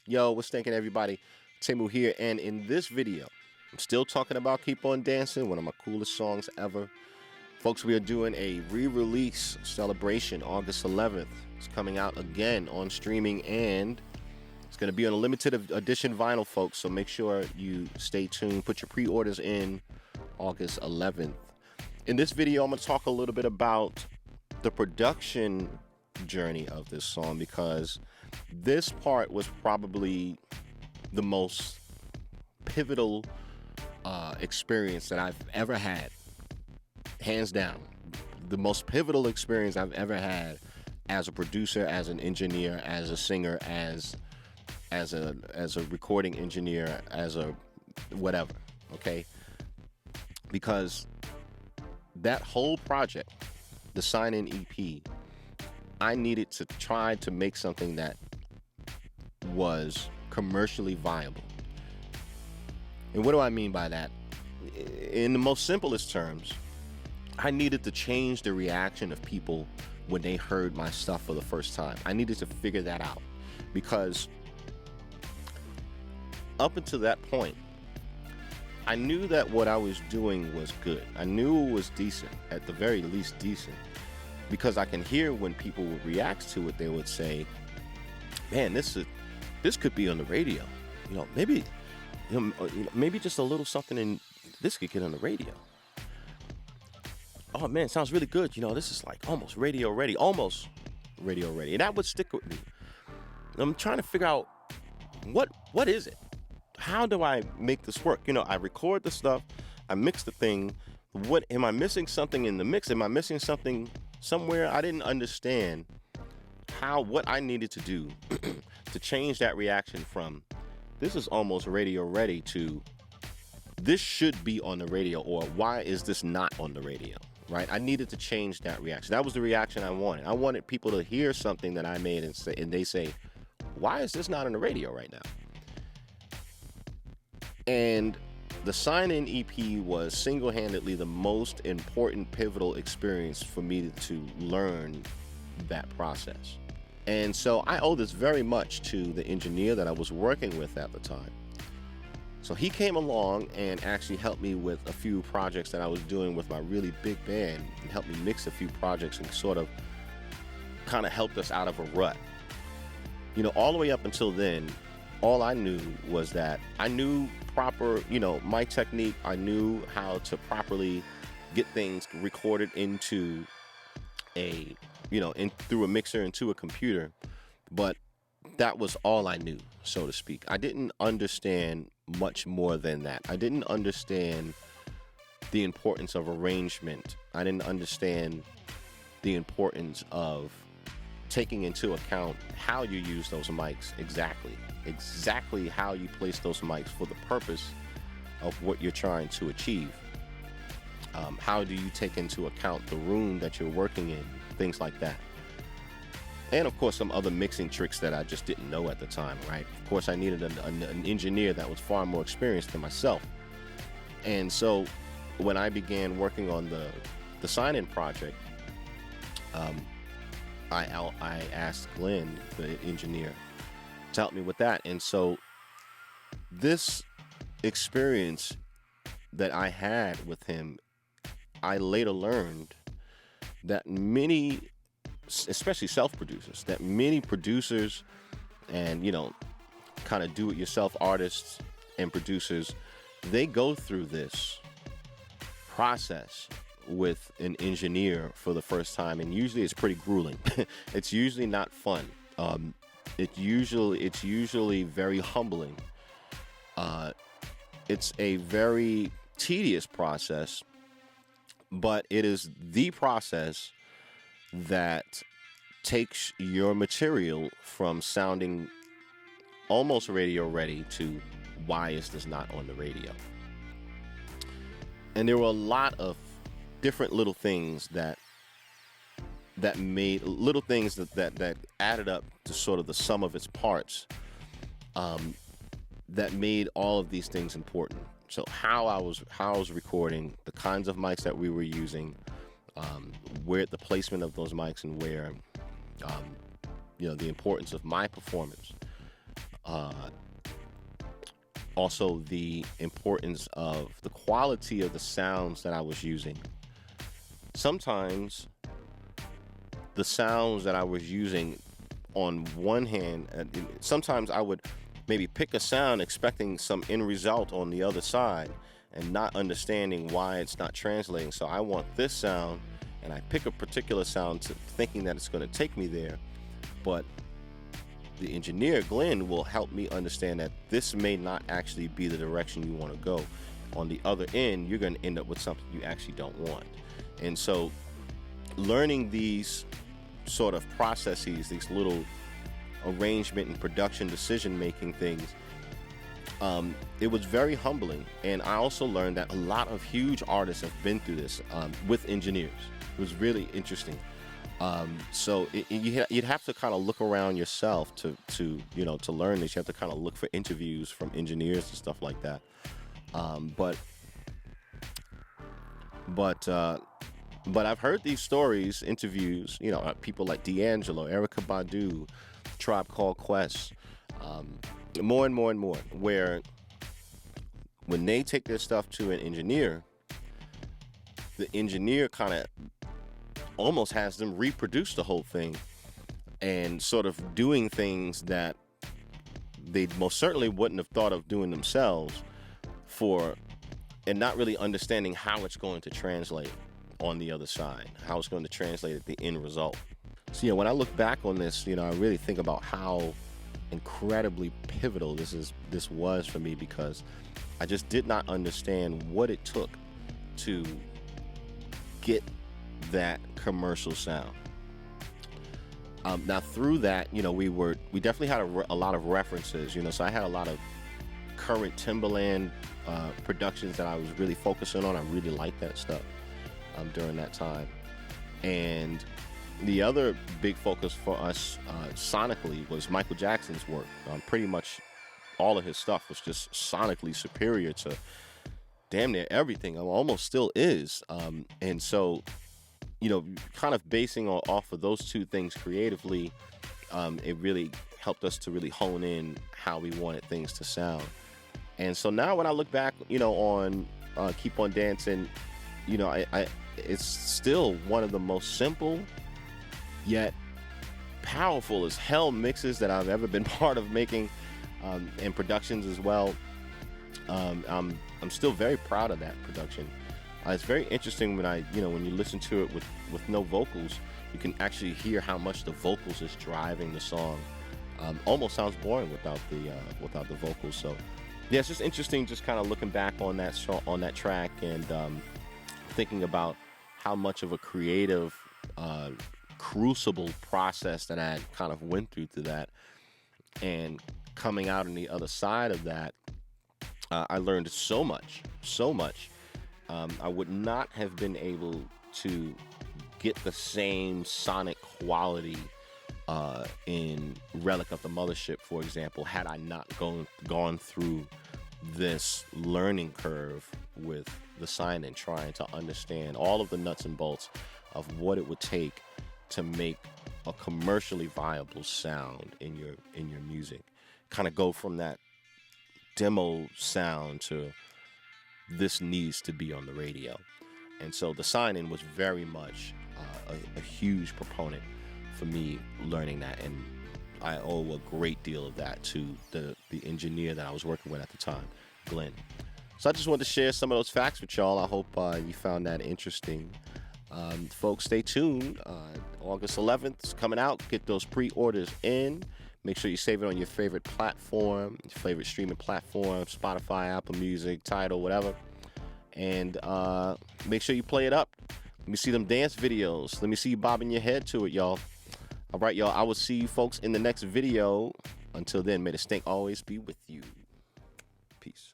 Yo, what's thinking, everybody? Temu here, and in this video, I'm still talking about Keep On Dancing, one of my coolest songs ever. Folks, we are doing a re-release celebration August 11th. It's coming out again on streaming, and it's going to be on a limited edition vinyl, folks, so make sure you stay tuned. Put your pre-orders in August 11th. In this video, I'm going to talk a little bit about the production journey of this song, because this part was probably the most pivotal experience that I've ever had, hands down. The most pivotal experience I've ever had as a producer, as an engineer, as a singer, as a recording engineer, as a whatever. Okay, because that whole project, the Sign-In EP, I needed to try to make something that was commercially viable. And what do I mean by that? In the most simplest terms, I needed to change the reaction of people when they heard my stuff for the first time. I needed to figure that out, because up until that point, I knew that what I was doing was good. I knew it was decent, at the very least decent, because I can hear when people would react to it, they would say, man, this could be on the radio. Maybe just a little something in this could get on the radio. Oh man, it sounds really good. This is like almost radio ready. And that would stick with me. I'm trying to figure out what is it? How do I make this work? I record the stuff, I mix the thing. What am I missing something in the mix? Am I missing something somewhere? I didn't understand what I needed to do to change that reaction from this is almost radio ready to this should be on the radio, or why is this not on the radio, right? I needed to change that reaction. That was the reaction I wanted. I wanted people to hear something that I made and they say, why is this not on the radio right now? And the Sign-In EP was single-handedly the most important pivotal experience for me to learn that process. And so I owe this very much to the engineer that I was working with at the time. So he came along and actually helped me with a few projects that I was doing with my really big band, and helped me mix a few projects and sort of kind of helped us out of a rut. All the way up until then, all I knew was that I knew proper, mic technique. I knew how to properly get things recorded into through a mixer into a computer, but that was all I knew, so to speak. I didn't understand much more than that. I didn't understand the importance of arrangement. I didn't understand the importance of taking into account how you use those mics exactly how you place those mics for the purpose of what you're trying to achieve. How do you take into account the room that you're working in, things like that. And of course, some other mixing tricks that I just didn't know at the time, right? Of course, I needed an engineer that was far more experienced than myself. And so when I began working on the Sign-In project, I asked Glenn, the engineer, to help me with that. And so this experience that I had with him, I later learned that many, especially self-producers, that many producers and, kind of do-it-yourself artists and producers, they go through this process with an engineer for the first time, and usually it's pretty grueling. It's usually not fun. It's usually very humbling. It's a very tedious process, but it is the process that takes your material from sounding almost radio ready to why is this not on the radio? And there were a lot of different little things that made little things that added up to sort of the sum of its parts, that made all of these things important. So how I was recording, the kinds of mics that we were using, where the placement of those mics, and where, the importance of my performance, Also, the importance of the quality of the sounds that I was using. Sometimes the sounds that I was using, on one hand, sometimes I would maybe pick a sound expecting some end result on the other side and not understanding why it's not translating. So I want this sound, and I pick a particular sound thinking that it's going to take me there. But the engineer, Glenn, will help me understand that this may not actually be the direction you want to go. On the other end, you're going to end up with something you actually don't want. And so learning these sort of processes, these little arrangement and production decision-making things, it was very humbling. And I also learned that a lot of huge artists have been through this with engineers. It was really interesting. So you'd have to kind of look around yourself to learn this. You have to kind of look for interviews from engineers and stuff like that. But I've heard these stories, interviews, people like D'Angelo, Erykah Badu, Tribe Called Quest, more and more and more, where when they take their stuff to an engineer, the engineer kind of almost has them reproduce the whole thing and sort of doing things that they most certainly wouldn't have thought of doing themselves, and not really understanding how it's going to translate on the other side, how it's going to translate at the end result. So when I look back on this, I really think about how incredibly pivotal this was for me, because I just did not understand what it took to get that commercial sound. Now through that, we definitely had a lot of references, so I had a lot of current Timbaland productions that I was really focusing on. I really liked that stuff during that time. And the other big focus for us sonically was Michael Jackson's work. Pretty much all of his stuff was just sonically superior to damn near everything. Almost still is. And so kind of basing off of those two things creatively, it really helped us to really hone in how we wanted things to sound. And so now when I look back, on Keep on Dancing, it's still one of the most simple yet powerful as hell mixes that I've ever been part of making, and productions as well. I'm still very proud of that production. It's very interesting when you listen to it with no vocals, you can actually hear how much the vocals is driving the song. Almost sounds boring without the vocals. So yeah, it's just interesting, just kind of looking back on that track and thinking about how much of a creative crucible process that I kind of went through that, and coming out on the other side of that, I learned so much. I would not have been able to get the same sonic quality in Relic of the Mothership, for example, had I not gone through this learning curve with the sign and trying to understand all of the nuts and bolts of what it would take to make a commercially viable sound in your music. Kind of go from that demo sound to this needs to be on the radio. And so the sign-in was very much a huge proponent for me learning that, and I owe a great deal of that to the engineer that I was working with at the time, Glenn. So I just wanted to share some of those facts with y'all. I hope you found that interesting. Folks, stay tuned. August 11th is coming out. Get those pre-orders in. Make sure you save it on your favorite platform, your favorite streaming platform, Spotify, Apple Music, Tidal, whatever. And make sure you play it up. Let me see them dance videos. Let me see you bobbing your head to it, y'all. All right, y'all. I will see you folks in the next video. Until then, may the stank always be with you. Peace.